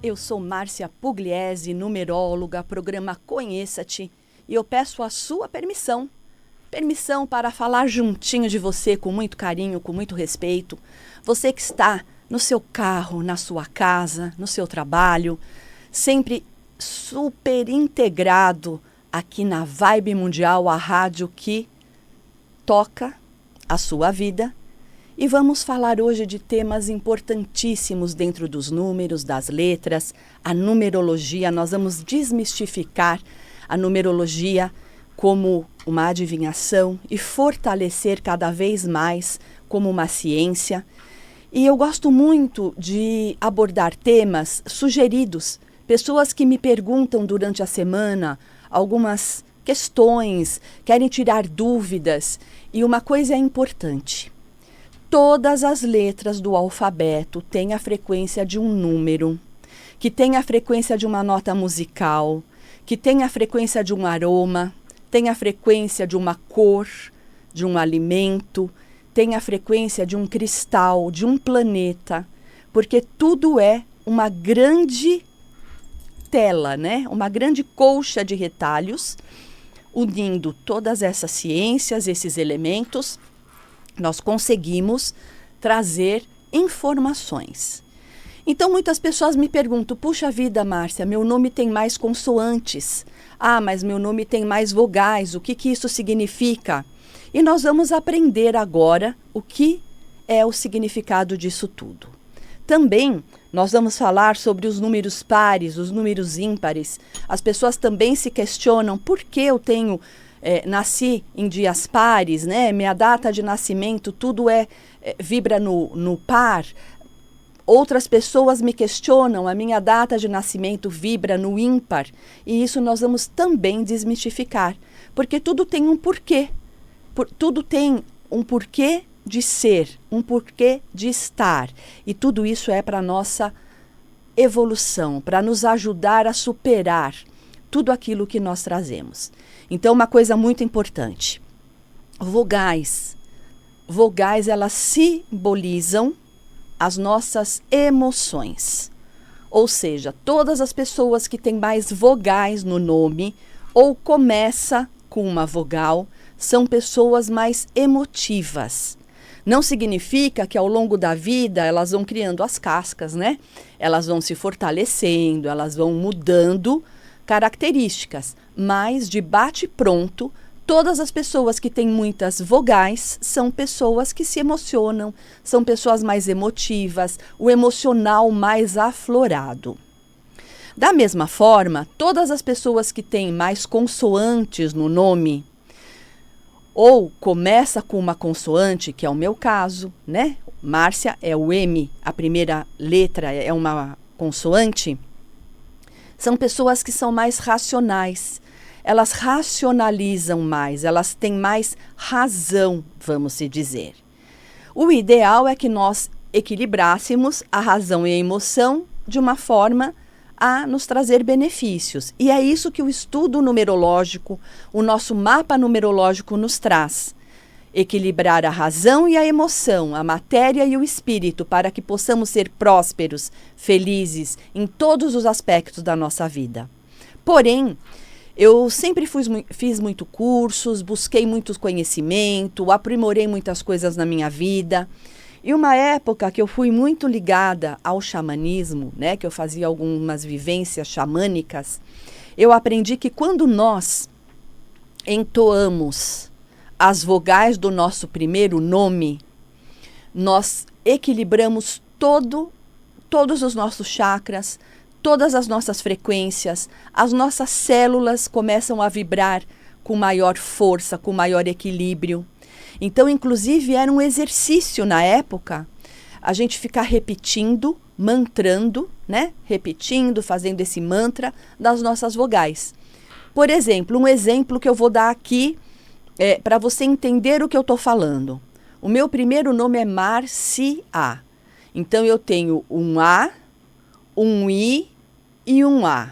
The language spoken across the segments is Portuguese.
Eu sou Márcia Pugliese, numeróloga, programa Conheça-te, e eu peço a sua permissão. Permissão para falar juntinho de você com muito carinho, com muito respeito. Você que está no seu carro, na sua casa, no seu trabalho, sempre super integrado aqui na Vibe Mundial, a rádio que toca a sua vida. E vamos falar hoje de temas importantíssimos dentro dos números, das letras, a numerologia. Nós vamos desmistificar a numerologia como uma adivinhação e fortalecer cada vez mais como uma ciência. E eu gosto muito de abordar temas sugeridos, pessoas que me perguntam durante a semana algumas questões, querem tirar dúvidas. E uma coisa é importante. Todas as letras do alfabeto têm a frequência de um número, que tem a frequência de uma nota musical, que tem a frequência de um aroma, tem a frequência de uma cor, de um alimento, tem a frequência de um cristal, de um planeta, porque tudo é uma grande tela, né? Uma grande colcha de retalhos, unindo todas essas ciências, esses elementos. Nós conseguimos trazer informações. Então, muitas pessoas me perguntam, puxa vida, Márcia, meu nome tem mais consoantes. Ah, mas meu nome tem mais vogais, o que isso significa? E nós vamos aprender agora o que é o significado disso tudo. Também, nós vamos falar sobre os números pares, os números ímpares. As pessoas também se questionam por que eu tenho... nasci em dias pares, né? Minha data de nascimento, tudo vibra no par. Outras pessoas me questionam, a minha data de nascimento vibra no ímpar. E isso nós vamos também desmistificar, porque tudo tem um porquê. Tudo tem um porquê de ser, um porquê de estar. E tudo isso é para a nossa evolução, para nos ajudar a superar tudo aquilo que nós trazemos. Então, uma coisa muito importante, vogais. Vogais, elas simbolizam as nossas emoções. Ou seja, todas as pessoas que têm mais vogais no nome ou começa com uma vogal, são pessoas mais emotivas. Não significa que ao longo da vida elas vão criando as cascas, né? Elas vão se fortalecendo, elas vão mudando características, mas de bate-pronto, todas as pessoas que têm muitas vogais são pessoas que se emocionam, são pessoas mais emotivas, o emocional mais aflorado. Da mesma forma, todas as pessoas que têm mais consoantes no nome, ou começa com uma consoante, que é o meu caso, né? Márcia é o M, a primeira letra é uma consoante. São pessoas que são mais racionais, elas racionalizam mais, elas têm mais razão, vamos se dizer. O ideal é que nós equilibrássemos a razão e a emoção de uma forma a nos trazer benefícios. E é isso que o estudo numerológico, o nosso mapa numerológico nos traz. Equilibrar a razão e a emoção, a matéria e o espírito, para que possamos ser prósperos, felizes em todos os aspectos da nossa vida. Porém, eu sempre fiz muito cursos, busquei muito conhecimento, aprimorei muitas coisas na minha vida. E uma época que eu fui muito ligada ao xamanismo, né, que eu fazia algumas vivências xamânicas, eu aprendi que quando nós entoamos as vogais do nosso primeiro nome, nós equilibramos todos os nossos chakras, todas as nossas frequências, as nossas células começam a vibrar com maior força, com maior equilíbrio. Então, inclusive, era um exercício na época, a gente ficar repetindo, mantrando, né? Repetindo, fazendo esse mantra das nossas vogais. Por exemplo, um exemplo que eu vou dar aqui, para você entender o que eu estou falando. O meu primeiro nome é Márcia. Então, eu tenho um A, um I e um A,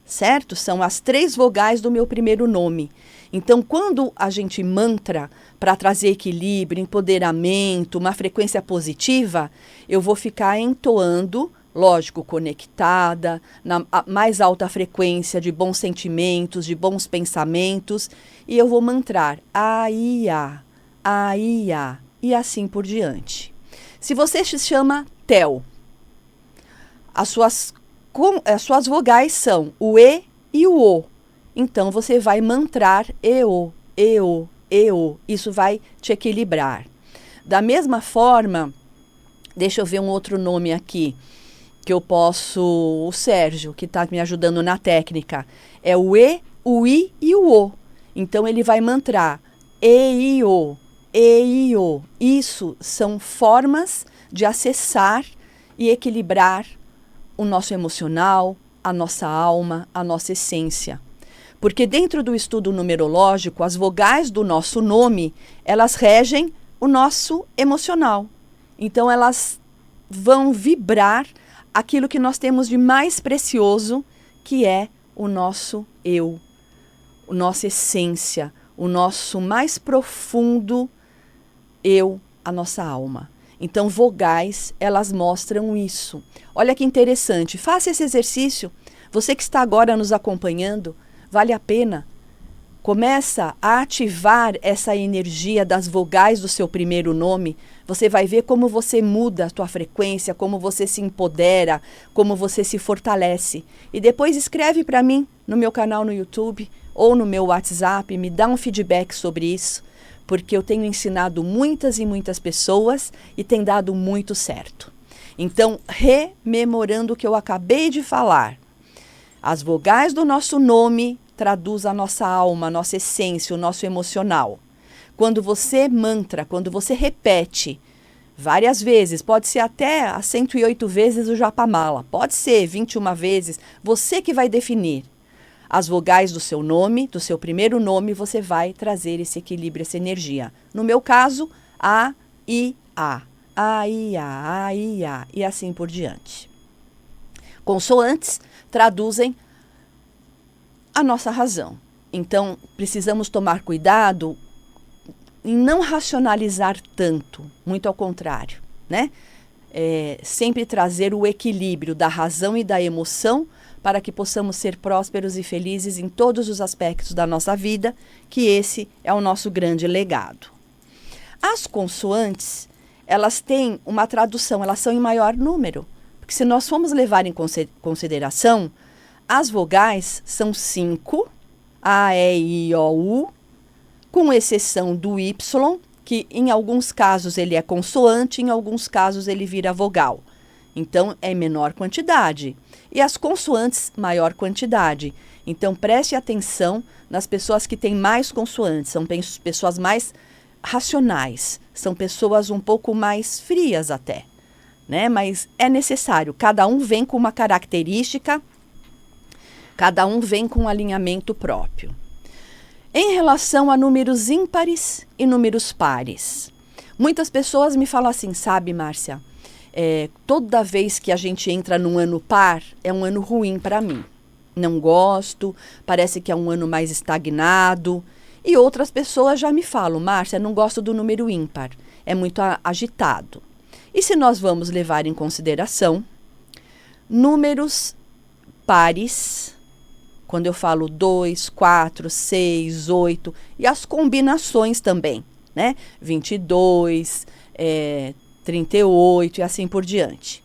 certo? São as 3 vogais do meu primeiro nome. Então, quando a gente mantra para trazer equilíbrio, empoderamento, uma frequência positiva, eu vou ficar entoando lógico, conectada, na mais alta frequência de bons sentimentos, de bons pensamentos, e eu vou mantrar Aia, Aia, e assim por diante. Se você se chama Theo, as suas vogais são o E e o O. Então, você vai mantrar EO, EO, EO. Isso vai te equilibrar. Da mesma forma, deixa eu ver um outro nome aqui, que eu posso... O Sérgio, que está me ajudando na técnica. É o E, o I e o O. Então, ele vai mantrar E, I, O, E, I, O. Isso são formas de acessar e equilibrar o nosso emocional, a nossa alma, a nossa essência. Porque dentro do estudo numerológico, as vogais do nosso nome, elas regem o nosso emocional. Então, elas vão vibrar aquilo que nós temos de mais precioso, que é o nosso eu, a nossa essência, o nosso mais profundo eu, a nossa alma. Então, vogais, elas mostram isso. Olha que interessante. Faça esse exercício. Você que está agora nos acompanhando, vale a pena. Começa a ativar essa energia das vogais do seu primeiro nome. Você vai ver como você muda a tua frequência, como você se empodera, como você se fortalece. E depois escreve para mim no meu canal no YouTube ou no meu WhatsApp, me dá um feedback sobre isso, porque eu tenho ensinado muitas e muitas pessoas e tem dado muito certo. Então, rememorando o que eu acabei de falar, as vogais do nosso nome traduz a nossa alma, a nossa essência, o nosso emocional. Quando você mantra, quando você repete várias vezes, pode ser até as 108 vezes o Japamala, pode ser 21 vezes, você que vai definir. As vogais do seu nome, do seu primeiro nome, você vai trazer esse equilíbrio, essa energia. No meu caso, A, I, A. A, I, A, A, I, A. E assim por diante. Consoantes traduzem a nossa razão. Então, precisamos tomar cuidado em não racionalizar tanto. Muito ao contrário, né? Sempre trazer o equilíbrio da razão e da emoção para que possamos ser prósperos e felizes em todos os aspectos da nossa vida, que esse é o nosso grande legado. As consoantes, elas têm uma tradução, elas são em maior número, porque se nós formos levar em consideração, as vogais são 5, A, E, I, O, U, com exceção do Y, que em alguns casos ele é consoante, em alguns casos ele vira vogal. Então, é menor quantidade. E as consoantes, maior quantidade. Então, preste atenção nas pessoas que têm mais consoantes. São pessoas mais racionais. São pessoas um pouco mais frias até, né? Mas é necessário. Cada um vem com uma característica, cada um vem com um alinhamento próprio. Em relação a números ímpares e números pares. Muitas pessoas me falam assim, sabe, Márcia? Toda vez que a gente entra num ano par, é um ano ruim para mim. Não gosto, parece que é um ano mais estagnado. E outras pessoas já me falam, Márcia, não gosto do número ímpar, é muito agitado. E se nós vamos levar em consideração números pares, quando eu falo 2, 4, 6, 8, e as combinações também, né? 22, 38 e assim por diante.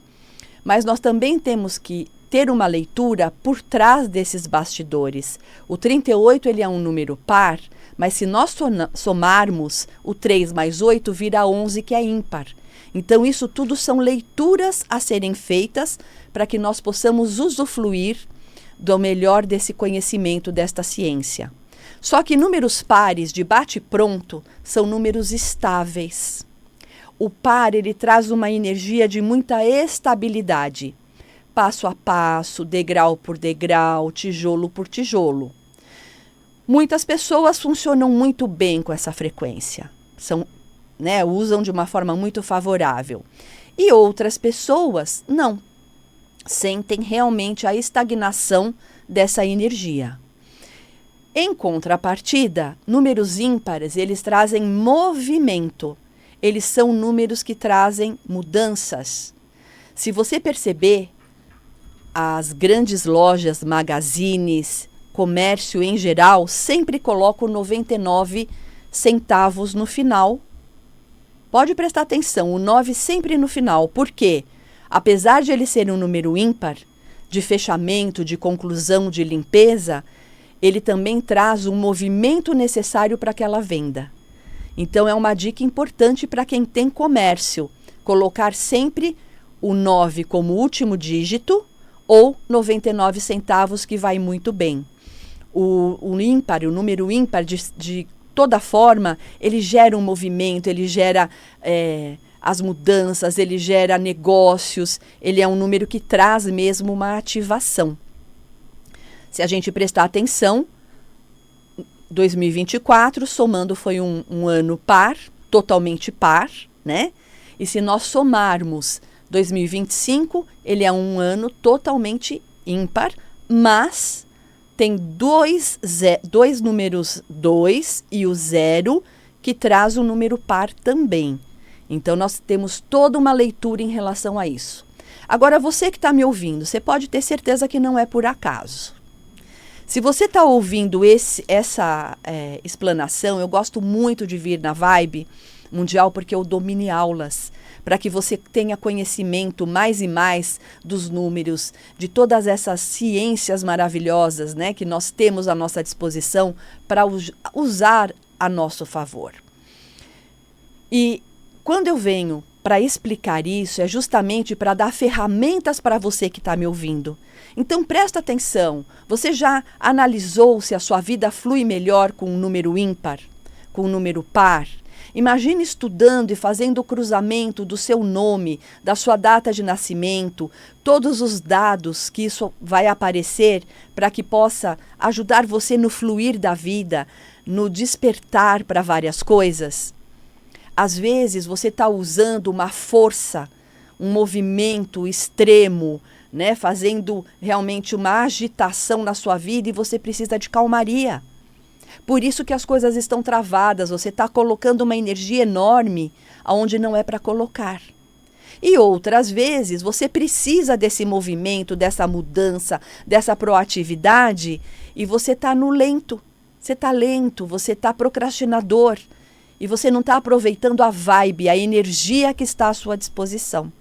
Mas nós também temos que ter uma leitura por trás desses bastidores. O 38 ele é um número par, mas se nós somarmos o 3 mais 8, vira 11, que é ímpar. Então, isso tudo são leituras a serem feitas para que nós possamos usufruir do melhor desse conhecimento, desta ciência. Só que números pares de bate-pronto são números estáveis. O par, ele traz uma energia de muita estabilidade, passo a passo, degrau por degrau, tijolo por tijolo. Muitas pessoas funcionam muito bem com essa frequência, usam de uma forma muito favorável. E outras pessoas não, sentem realmente a estagnação dessa energia. Em contrapartida, números ímpares, eles trazem movimento. Eles são números que trazem mudanças. Se você perceber, as grandes lojas, magazines, comércio em geral, sempre colocam 99 centavos no final. Pode prestar atenção, o 9 sempre no final. Por quê? Apesar de ele ser um número ímpar, de fechamento, de conclusão, de limpeza, ele também traz um movimento necessário para aquela venda. Então, é uma dica importante para quem tem comércio, colocar sempre o 9 como último dígito ou 99 centavos, que vai muito bem. O ímpar, o número ímpar, de toda forma, ele gera um movimento, ele gera as mudanças, ele gera negócios, ele é um número que traz mesmo uma ativação. Se a gente prestar atenção, 2024, somando, foi um ano par, totalmente par, né? E se nós somarmos 2025, ele é um ano totalmente ímpar, mas tem dois números 2 e o 0, que traz o número par também. Então, nós temos toda uma leitura em relação a isso. Agora, você que está me ouvindo, você pode ter certeza que não é por acaso. Se você está ouvindo essa explanação, eu gosto muito de vir na Vibe Mundial, porque eu dou mini aulas, para que você tenha conhecimento mais e mais dos números, de todas essas ciências maravilhosas, né, que nós temos à nossa disposição para usar a nosso favor. E quando eu venho para explicar isso, é justamente para dar ferramentas para você que está me ouvindo. Então, presta atenção. Você já analisou se a sua vida flui melhor com um número ímpar, com um número par? Imagine estudando e fazendo o cruzamento do seu nome, da sua data de nascimento, todos os dados que isso vai aparecer para que possa ajudar você no fluir da vida, no despertar para várias coisas. Às vezes você está usando uma força, um movimento extremo, né, fazendo realmente uma agitação na sua vida, e você precisa de calmaria. Por isso que as coisas estão travadas, você está colocando uma energia enorme aonde não é para colocar. E outras vezes você precisa desse movimento, dessa mudança, dessa proatividade, e você está no lento. Você está lento, você está procrastinador, e você não está aproveitando a vibe, a energia que está à sua disposição.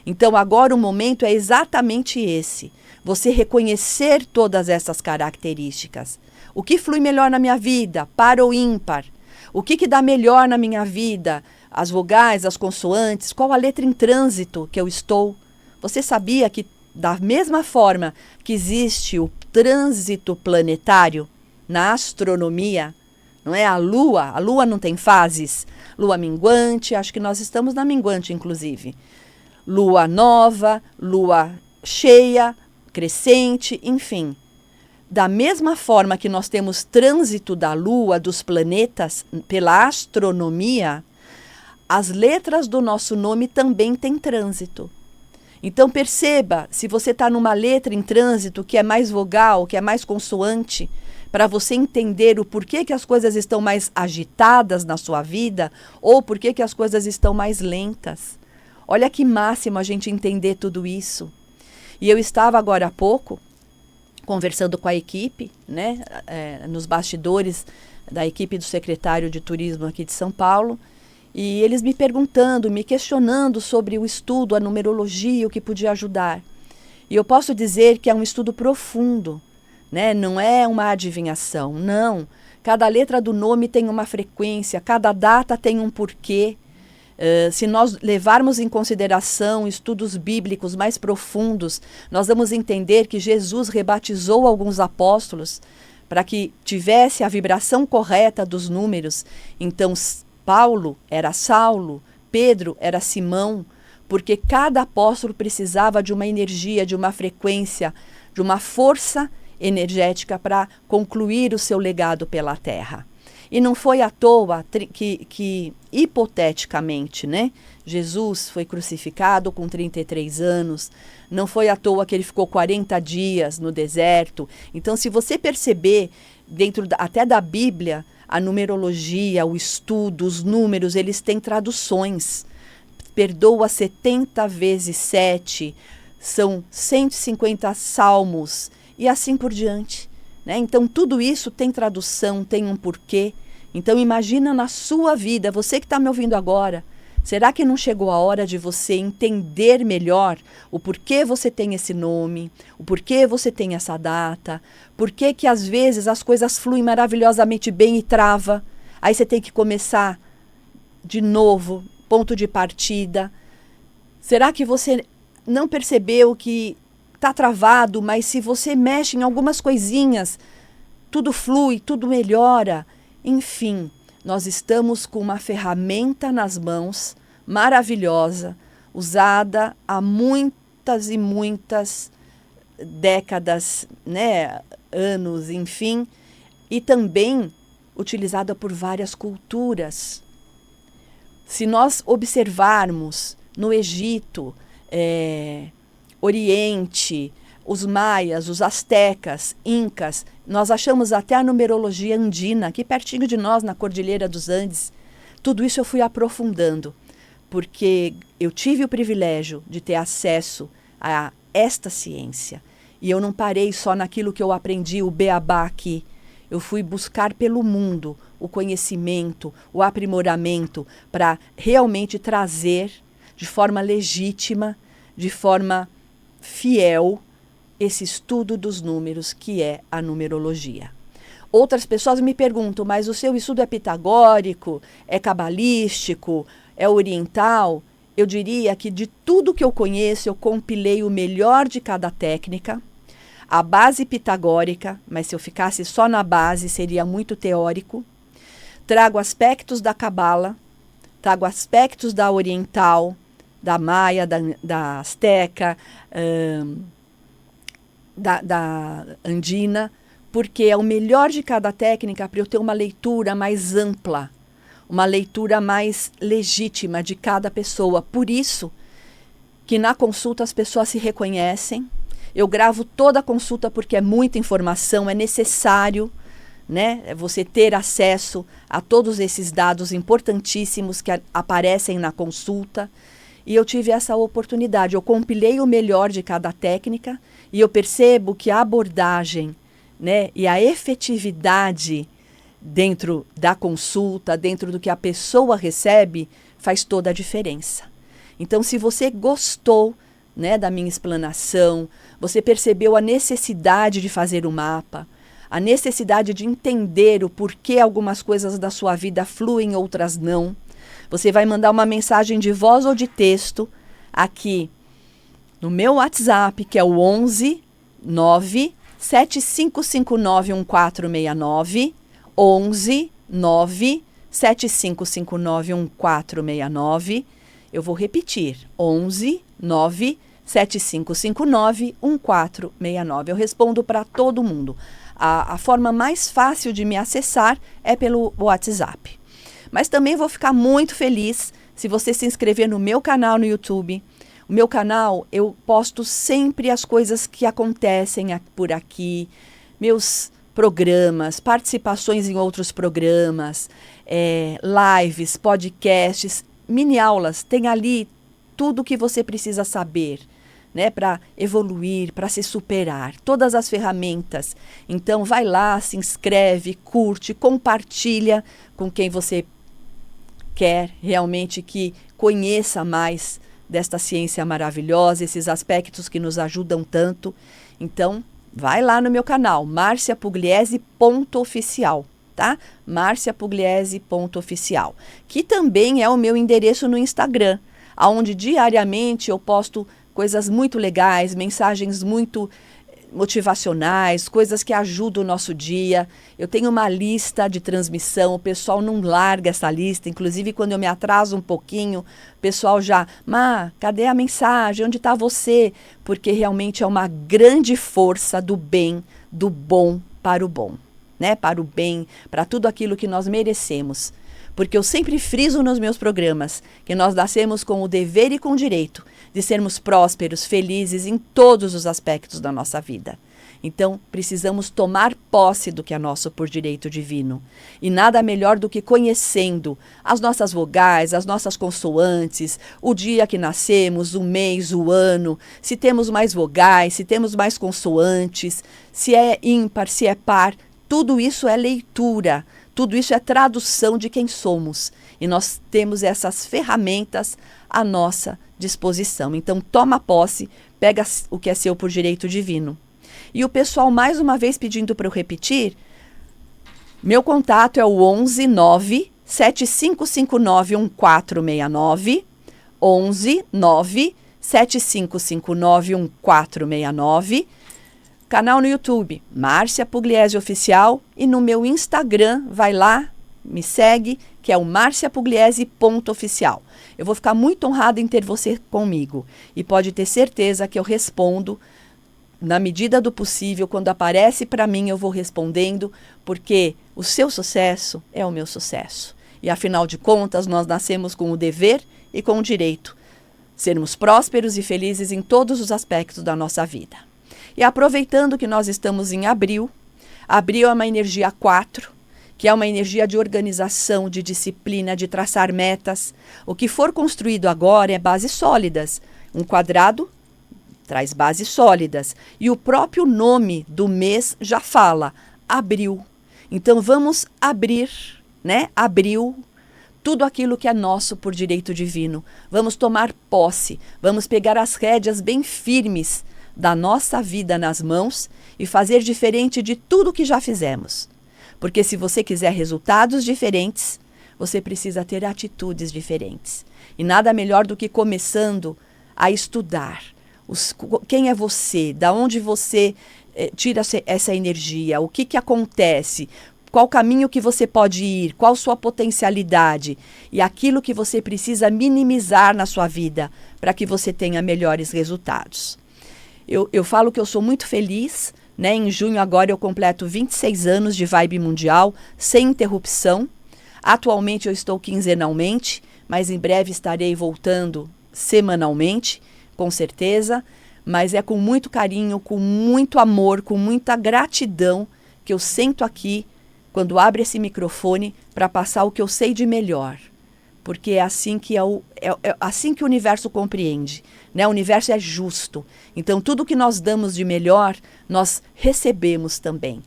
Então, agora o momento é exatamente esse. Você reconhecer todas essas características. O que flui melhor na minha vida? Par ou ímpar? O que dá melhor na minha vida? As vogais, as consoantes? Qual a letra em trânsito que eu estou? Você sabia que, da mesma forma que existe o trânsito planetário na astronomia, não é? A Lua não tem fases. Lua minguante, acho que nós estamos na minguante, inclusive. Lua nova, lua cheia, crescente, enfim. Da mesma forma que nós temos trânsito da Lua, dos planetas, pela astronomia, as letras do nosso nome também têm trânsito. Então perceba, se você está numa letra em trânsito que é mais vogal, que é mais consoante, para você entender o porquê que as coisas estão mais agitadas na sua vida ou porquê que as coisas estão mais lentas. Olha que máximo a gente entender tudo isso. E eu estava agora há pouco conversando com a equipe, né, nos bastidores da equipe do secretário de turismo aqui de São Paulo, e eles me perguntando, me questionando sobre o estudo, a numerologia, o que podia ajudar. E eu posso dizer que é um estudo profundo, né? Não é uma adivinhação, não. Cada letra do nome tem uma frequência, cada data tem um porquê. Se nós levarmos em consideração estudos bíblicos mais profundos, nós vamos entender que Jesus rebatizou alguns apóstolos para que tivesse a vibração correta dos números. Então, Paulo era Saulo, Pedro era Simão, porque cada apóstolo precisava de uma energia, de uma frequência, de uma força energética para concluir o seu legado pela terra. E não foi à toa que hipoteticamente, né, Jesus foi crucificado com 33 anos, não foi à toa que ele ficou 40 dias no deserto. Então, se você perceber, dentro até da Bíblia, a numerologia, o estudo, os números, eles têm traduções. Perdoa 70 vezes 7, são 150 salmos e assim por diante, né? Então tudo isso tem tradução, tem um porquê. Então imagina na sua vida, você que está me ouvindo agora, será que não chegou a hora de você entender melhor o porquê você tem esse nome, o porquê você tem essa data, porquê que às vezes as coisas fluem maravilhosamente bem e trava, aí você tem que começar de novo, ponto de partida. Será que você não percebeu que está travado, mas se você mexe em algumas coisinhas, tudo flui, tudo melhora? Enfim, nós estamos com uma ferramenta nas mãos, maravilhosa, usada há muitas e muitas décadas, né, anos, enfim, e também utilizada por várias culturas. Se nós observarmos no Egito, Oriente, os maias, os astecas, incas, nós achamos até a numerologia andina, aqui pertinho de nós, na Cordilheira dos Andes. Tudo isso eu fui aprofundando, porque eu tive o privilégio de ter acesso a esta ciência. E eu não parei só naquilo que eu aprendi, o beabá aqui. Eu fui buscar pelo mundo o conhecimento, o aprimoramento, para realmente trazer de forma legítima, de forma fiel, esse estudo dos números que é a numerologia. Outras pessoas me perguntam, mas o seu estudo é pitagórico, é cabalístico, é oriental? Eu diria que de tudo que eu conheço, eu compilei o melhor de cada técnica, a base pitagórica, mas se eu ficasse só na base seria muito teórico. Trago aspectos da cabala, trago aspectos da oriental, da maia, da asteca, da andina, porque é o melhor de cada técnica para eu ter uma leitura mais ampla, uma leitura mais legítima de cada pessoa. Por isso que na consulta as pessoas se reconhecem. Eu gravo toda a consulta porque é muita informação, é necessário, né, você ter acesso a todos esses dados importantíssimos que aparecem na consulta. E eu tive essa oportunidade, eu compilei o melhor de cada técnica e eu percebo que a abordagem, né, e a efetividade dentro da consulta, dentro do que a pessoa recebe, faz toda a diferença. Então, se você gostou, né, da minha explanação, você percebeu a necessidade de fazer o mapa, a necessidade de entender o porquê algumas coisas da sua vida fluem, outras não, você vai mandar uma mensagem de voz ou de texto aqui no meu WhatsApp, que é o 11 9 7559 1469, 11 9 7559 1469. Eu vou repetir, 11 9 7559 1469. Eu respondo para todo mundo. A forma mais fácil de me acessar é pelo WhatsApp. Mas também vou ficar muito feliz se você se inscrever no meu canal no YouTube. O meu canal, eu posto sempre as coisas que acontecem por aqui, meus programas, participações em outros programas, lives, podcasts, mini aulas. Tem ali tudo o que você precisa saber, né, para evoluir, para se superar, todas as ferramentas. Então vai lá, se inscreve, curte, compartilha com quem você quer realmente que conheça mais desta ciência maravilhosa, esses aspectos que nos ajudam tanto. Então, vai lá no meu canal, marciapugliese.oficial, tá? marciapugliese.oficial, que também é o meu endereço no Instagram, onde diariamente eu posto coisas muito legais, mensagens muito motivacionais, coisas que ajudam o nosso dia. Eu tenho uma lista de transmissão, o pessoal não larga essa lista, inclusive quando eu me atraso um pouquinho, o pessoal já, cadê a mensagem? Onde está você? Porque realmente é uma grande força do bem, do bom para o bom, né? Para o bem, para tudo aquilo que nós merecemos. Porque eu sempre friso nos meus programas que nós nascemos com o dever e com o direito de sermos prósperos, felizes em todos os aspectos da nossa vida. Então, precisamos tomar posse do que é nosso por direito divino. E nada melhor do que conhecendo as nossas vogais, as nossas consoantes, o dia que nascemos, o mês, o ano, se temos mais vogais, se temos mais consoantes, se é ímpar, se é par. Tudo isso é leitura, tudo isso é tradução de quem somos. E nós temos essas ferramentas à nossa disposição. Então, toma posse, pega o que é seu por direito divino. E o pessoal, mais uma vez, pedindo para eu repetir, meu contato é o 11 9 7559 1469, 11 9 7559 1469, canal no YouTube, Márcia Pugliese Oficial, e no meu Instagram, vai lá, me segue, que é o marciapugliese.oficial. Eu vou ficar muito honrada em ter você comigo e pode ter certeza que eu respondo na medida do possível. Quando aparece para mim, eu vou respondendo, porque o seu sucesso é o meu sucesso. E afinal de contas, nós nascemos com o dever e com o direito, sermos prósperos e felizes em todos os aspectos da nossa vida. E aproveitando que nós estamos em abril, abril é uma energia 4, que é uma energia de organização, de disciplina, de traçar metas. O que for construído agora é bases sólidas. Um quadrado traz bases sólidas. E o próprio nome do mês já fala, abril. Então vamos abrir, né? Abril, tudo aquilo que é nosso por direito divino. Vamos tomar posse, vamos pegar as rédeas bem firmes da nossa vida nas mãos e fazer diferente de tudo que já fizemos. Porque se você quiser resultados diferentes, você precisa ter atitudes diferentes. E nada melhor do que começando a estudar quem é você, da onde você tira essa energia, o que acontece, qual caminho que você pode ir, qual sua potencialidade e aquilo que você precisa minimizar na sua vida para que você tenha melhores resultados. Eu falo que eu sou muito feliz, né? Em junho agora eu completo 26 anos de Vibe Mundial, sem interrupção. Atualmente eu estou quinzenalmente, mas em breve estarei voltando semanalmente, com certeza. Mas é com muito carinho, com muito amor, com muita gratidão que eu sento aqui, quando abro esse microfone, para passar o que eu sei de melhor. Porque é assim que, assim que o universo compreende, né? O universo é justo. Então, tudo que nós damos de melhor, nós recebemos também,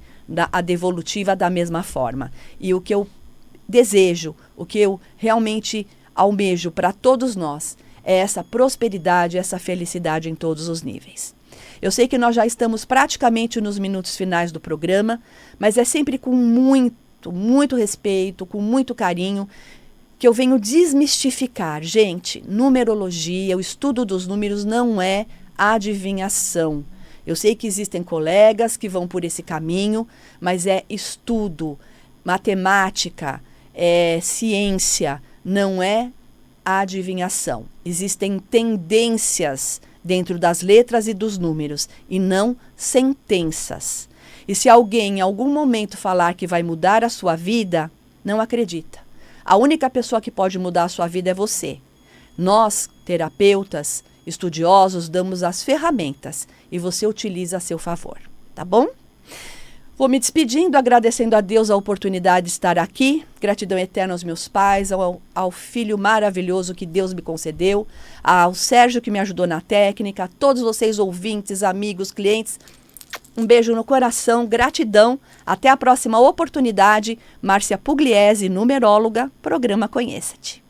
a devolutiva da mesma forma. E o que eu desejo, o que eu realmente almejo para todos nós, é essa prosperidade, essa felicidade em todos os níveis. Eu sei que nós já estamos praticamente nos minutos finais do programa, mas é sempre com muito respeito, com muito carinho, que eu venho desmistificar. Gente, numerologia, o estudo dos números não é adivinhação. Eu sei que existem colegas que vão por esse caminho, mas é estudo, matemática, é ciência, não é adivinhação. Existem tendências dentro das letras e dos números, e não sentenças. E se alguém em algum momento falar que vai mudar a sua vida, não acredita. A única pessoa que pode mudar a sua vida é você. Nós, terapeutas, estudiosos, damos as ferramentas e você utiliza a seu favor, tá bom? Vou me despedindo, agradecendo a Deus a oportunidade de estar aqui. Gratidão eterna aos meus pais, ao filho maravilhoso que Deus me concedeu, ao Sérgio que me ajudou na técnica, a todos vocês ouvintes, amigos, clientes. Um beijo no coração, gratidão. Até a próxima oportunidade. Márcia Pugliese, numeróloga, programa Conheça-te.